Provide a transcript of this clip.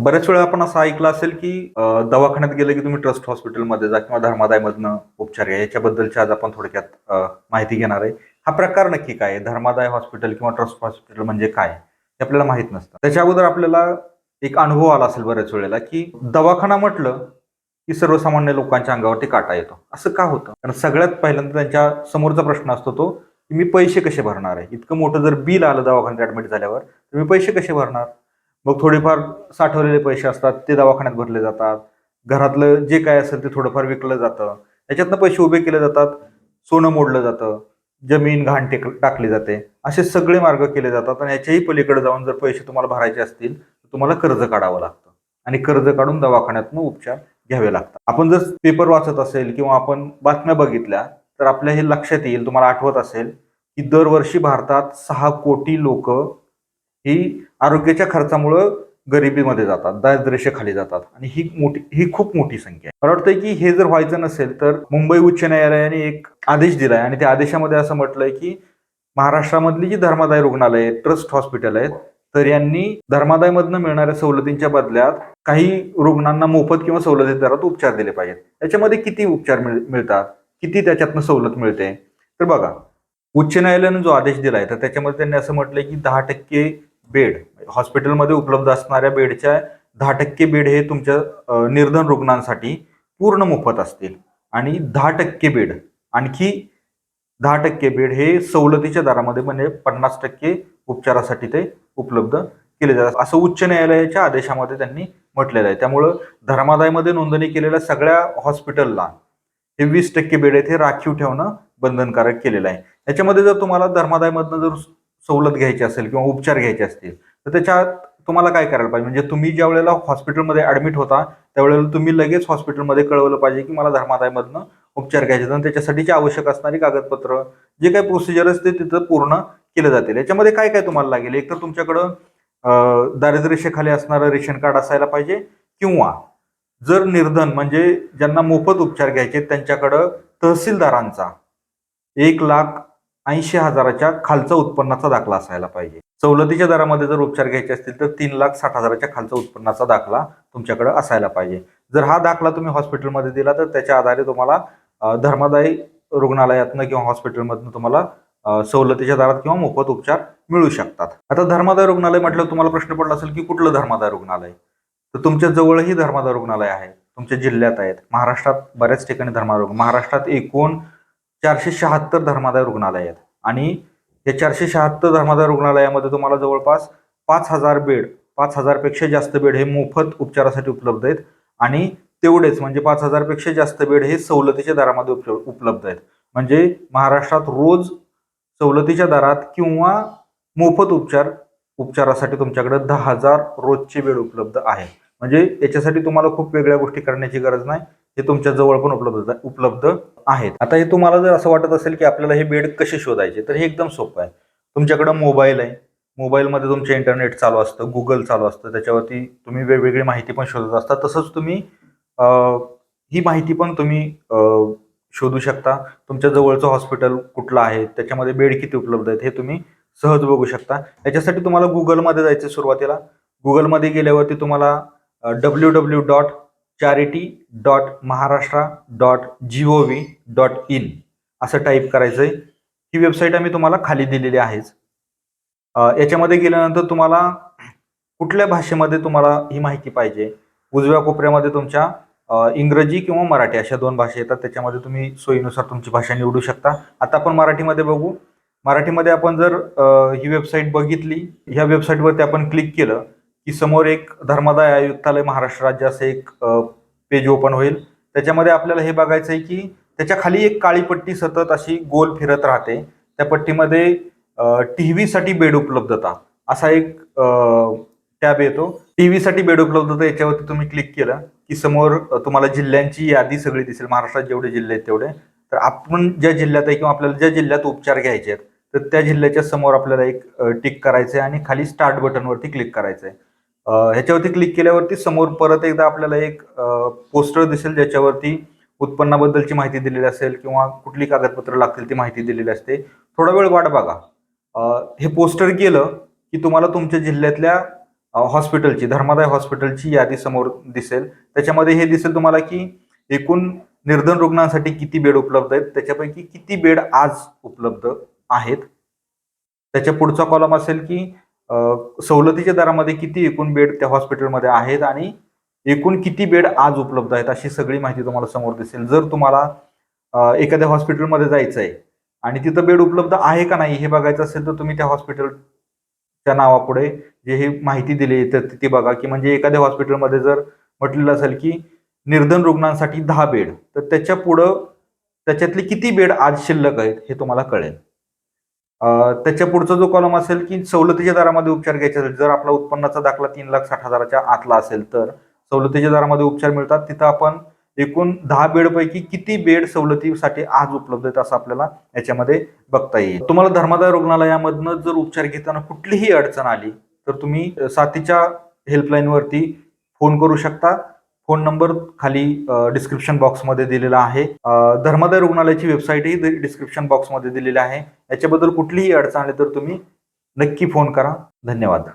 बऱ्याच वेळा आपण असं ऐकलं असेल की दवाखान्यात गेलं की तुम्ही ट्रस्ट हॉस्पिटलमध्ये जा किंवा धर्मादायमधनं उपचार घ्या. याच्याबद्दलची आज आपण थोडक्यात माहिती घेणार आहे. हा प्रकार नक्की काय आहे? धर्मादाय हॉस्पिटल किंवा ट्रस्ट हॉस्पिटल म्हणजे काय? हे आपल्याला माहित नसतं. त्याच्या अगोदर आपल्याला एक अनुभव आला असेल बऱ्याच वेळेला की दवाखाना म्हटलं की सर्वसामान्य लोकांच्या अंगावरती काटा येतो. असं का होतं? कारण सगळ्यात पहिल्यांदा त्यांच्या समोरचा प्रश्न असतो तो की मी पैसे कसे भरणार आहे? इतकं मोठं जर बिल आलं दवाखान्यात ऍडमिट झाल्यावर तर मी पैसे कसे भरणार? मग थोडेफार साठवलेले पैसे असतात ते दवाखान्यात भरले जातात. घरातलं जे काय असेल ते थोडंफार विकलं जातं. त्याच्यातनं पैसे उभे केले जातात. सोनं मोडलं जातं. जमीन घाण टाकली जाते. असे सगळे मार्ग केले जातात आणि याच्याही पलीकडे जाऊन जर पैसे तुम्हाला भरायचे असतील तर तुम्हाला कर्ज काढावं लागतं आणि कर्ज काढून दवाखान्यातनं उपचार घ्यावे लागतात. आपण जर पेपर वाचत असेल किंवा आपण बातम्या बघितल्या तर आपल्या हे लक्षात येईल, तुम्हाला आठवत असेल की दरवर्षी भारतात 6 कोटी लोक ही आरोग्याच्या खर्चामुळं गरिबीमध्ये जातात, दारिद्र्यरेषेखाली जातात आणि ही खूप मोठी संख्या आहे. मला वाटतंय की हे जर व्हायचं नसेल तर मुंबई उच्च न्यायालयाने एक आदेश दिलाय आणि त्या आदेशामध्ये असं म्हटलंय की महाराष्ट्रामधली जी धर्मादाय रुग्णालय आहेत, ट्रस्ट हॉस्पिटल आहेत, तर यांनी धर्मादायमधनं मिळणाऱ्या सवलतींच्या बदल्यात काही रुग्णांना मोफत किंवा सवलतीच्या दरात उपचार दिले पाहिजेत. याच्यामध्ये किती उपचार मिळतात, किती त्याच्यातनं सवलत मिळते? तर बघा, उच्च न्यायालयाने जो आदेश दिलाय तर त्याच्यामध्ये त्यांनी असं म्हटलंय की 10% बेड हॉस्पिटलमध्ये उपलब्ध असणाऱ्या बेडच्या 10% बेड हे तुमच्या निर्धन रुग्णांसाठी पूर्ण मोफत असतील आणि 10% बेड आणखी 10% बेड हे सवलतीच्या दरामध्ये म्हणजे 50% उपचारासाठी ते उपलब्ध केले जातात असं उच्च न्यायालयाच्या आदेशामध्ये त्यांनी म्हटलेलं आहे. त्यामुळं धर्मादायमध्ये नोंदणी केलेल्या सगळ्या हॉस्पिटलला हे 20% बेड आहेत हे राखीव ठेवणं बंधनकारक केलेलं आहे. याच्यामध्ये जर तुम्हाला धर्मादायमधनं जर सवलत घ्यायची असेल किंवा उपचार घ्यायचे असतील तर त्याच्यात तुम्हाला काय करायला पाहिजे, म्हणजे तुम्ही ज्या वेळेला हॉस्पिटलमध्ये ऍडमिट होता त्यावेळेला तुम्ही लगेच हॉस्पिटलमध्ये कळवलं पाहिजे की मला धर्मादायमधनं उपचार घ्यायचे आणि त्याच्यासाठीची आवश्यक असणारी कागदपत्र जे काही प्रोसिजर असते तिथं पूर्ण केलं जातील. याच्यामध्ये काय काय तुम्हाला लागेल? एक तर तुमच्याकडं दारिद्र्यरेषेखाली असणारं रेशन कार्ड असायला पाहिजे किंवा जर निर्धन म्हणजे ज्यांना मोफत उपचार घ्यायचे त्यांच्याकडं तहसीलदारांचा 1,80,000च्या खालचा उत्पन्नाचा दाखला असायला पाहिजे. सवलतीच्या दरामध्ये जर उपचार घ्यायचे असतील तर 3,60,000च्या खालचा उत्पन्नाचा दाखला तुमच्याकडे असायला पाहिजे. जर हा दाखला तुम्ही हॉस्पिटलमध्ये दिला तर त्याच्या आधारे तुम्हाला धर्मादायी रुग्णालयातनं किंवा हॉस्पिटलमधनं तुम्हाला सवलतीच्या दरात किंवा मोफत उपचार मिळू शकतात. आता धर्मादाय रुग्णालय म्हटलं तुम्हाला प्रश्न पडला असेल की कुठलं धर्मादाय रुग्णालय? तर तुमच्या जवळही धर्मादाय रुग्णालय आहे, तुमच्या जिल्ह्यात आहेत. महाराष्ट्रात बऱ्याच ठिकाणी महाराष्ट्रात एकूण 476 धर्मादाय रुग्णालय आहेत आणि या 476 धर्मादाय रुग्णालयामध्ये तुम्हाला जवळपास 5,000 बेड, 5,000 पेक्षा जास्त बेड हे मोफत उपचारासाठी उपलब्ध आहेत आणि तेवढेच म्हणजे 5,000 पेक्षा जास्त बेड हे सवलतीच्या दरामध्ये उपलब्ध आहेत. म्हणजे महाराष्ट्रात रोज सवलतीच्या दरात किंवा मोफत उपचारासाठी तुमच्याकडे 10,000 रोजचे बेड उपलब्ध आहे. म्हणजे याच्यासाठी तुम्हाला खूप वेगळ्या गोष्टी करण्याची गरज नाही, हे तुमच्या जवळ पण उपलब्ध आहेत. आता हे तुम्हाला जर असं वाटत असेल की आपल्याला हे बेड कसे शोधायचे तर हे एकदम सोपं आहे. तुमच्याकडे मोबाईल आहे, मोबाईलमध्ये तुमचे इंटरनेट चालू असतं, गुगल चालू असतं, त्याच्यावरती तुम्ही वेगवेगळी माहिती पण शोधत असता. तसंच तुम्ही ही माहिती पण तुम्ही शोधू शकता. तुमच्या जवळचं हॉस्पिटल कुठलं आहे, त्याच्यामध्ये बेड किती उपलब्ध आहेत हे तुम्ही सहज बघू शकता. याच्यासाठी तुम्हाला गुगलमध्ये जायचं. सुरुवातीला गुगलमध्ये गेल्यावरती तुम्हाला www.charity.maharashtra.gov.in असं टाईप करायचंय. ही वेबसाईट आम्ही तुम्हाला खाली दिलेली आहेच. याच्यामध्ये गेल्यानंतर तुम्हाला कुठल्या भाषेमध्ये तुम्हाला ही माहिती पाहिजे, उजव्या कोपऱ्यामध्ये तुमच्या इंग्रजी किंवा मराठी अशा 2 भाषा येतात. त्याच्यामध्ये तुम्ही सोयीनुसार तुमची भाषा निवडू शकता. आता आपण मराठीमध्ये बघू. मराठीमध्ये आपण जर ही वेबसाईट बघितली, ह्या वेबसाईटवरती आपण क्लिक केलं की समोर एक धर्मादाय आयुक्तालय महाराष्ट्र राज्य असं एक पेज ओपन होईल. त्याच्यामध्ये आपल्याला हे बघायचं आहे की त्याच्या खाली एक काळी पट्टी सतत अशी गोल फिरत राहते. त्या पट्टीमध्ये टीव्ही साठी बेड उपलब्धता असा एक टॅब येतो. टीव्ही साठी बेड उपलब्धता याच्यावरती तुम्ही क्लिक केलं की समोर तुम्हाला जिल्ह्यांची यादी सगळी दिसेल. महाराष्ट्रात जेवढे जिल्हे आहेत तेवढे. तर आपण ज्या जिल्ह्यात आहे किंवा आपल्याला ज्या जिल्ह्यात उपचार घ्यायचे आहेत तर त्या जिल्ह्याच्या समोर आपल्याला एक टिक करायचंय आणि खाली स्टार्ट बटनवरती क्लिक करायचंय. ह्याच्यावरती क्लिक केल्यावरती समोर परत एकदा आपल्याला एक पोस्टर दिसेल ज्याच्यावरती उत्पन्नाबद्दलची माहिती दिलेली असेल किंवा कुठली कागदपत्र लागतील ती माहिती दिलेली असते. थोडा वेळ वाट बघा. हे पोस्टर गेलं की तुम्हाला तुमच्या जिल्ह्यातल्या हॉस्पिटलची, धर्मादाय हॉस्पिटलची यादी समोर दिसेल. त्याच्यामध्ये हे दिसेल तुम्हाला की एकूण निर्धन रुग्णांसाठी किती बेड उपलब्ध आहेत, त्याच्यापैकी किती बेड आज उपलब्ध आहेत. त्याच्या पुढचा कॉलम असेल की सवलतीच्या दरामध्ये किती एकूण बेड त्या हॉस्पिटलमध्ये आहेत आणि एकूण किती बेड आज उपलब्ध आहेत, अशी सगळी माहिती तुम्हाला समोर दिसेल. जर तुम्हाला एखाद्या हॉस्पिटलमध्ये जायचं आहे आणि तिथं बेड उपलब्ध आहे का नाही हे बघायचं असेल, तर तुम्ही त्या हॉस्पिटलच्या नावापुढे जे ही माहिती दिली तर ती बघा, की म्हणजे एखाद्या हॉस्पिटलमध्ये जर म्हटलेलं असेल की निर्धन रुग्णांसाठी 10 बेड, तर त्याच्या पुढं त्याच्यातले किती बेड आज शिल्लक आहेत हे तुम्हाला कळेल. त्याच्या पुढचा जो कॉलम असेल की सवलतीच्या दरामध्ये उपचार घ्यायचे असेल, जर आपला उत्पन्नाचा दाखला 3,60,000च्या आतला असेल तर सवलतीच्या दरामध्ये उपचार मिळतात. तिथं आपण एकूण 10 बेड पैकी किती बेड सवलतीसाठी आज उपलब्ध आहेत असं आपल्याला याच्यामध्ये बघता येईल. तुम्हाला धर्मादाय रुग्णालयामधनं जर उपचार घेताना कुठलीही अडचण आली तर तुम्ही साथीच्या हेल्पलाईनवरती फोन करू शकता. फोन नंबर खाली डिस्क्रिप्शन बॉक्समध्ये दिलेला आहे. धर्मादाय रुग्णालयाची वेबसाईटही डिस्क्रिप्शन बॉक्समध्ये दिलेली आहे. याच्याबद्दल कुठलीही अडचण आली तर तुम्ही नक्की फोन करा. धन्यवाद.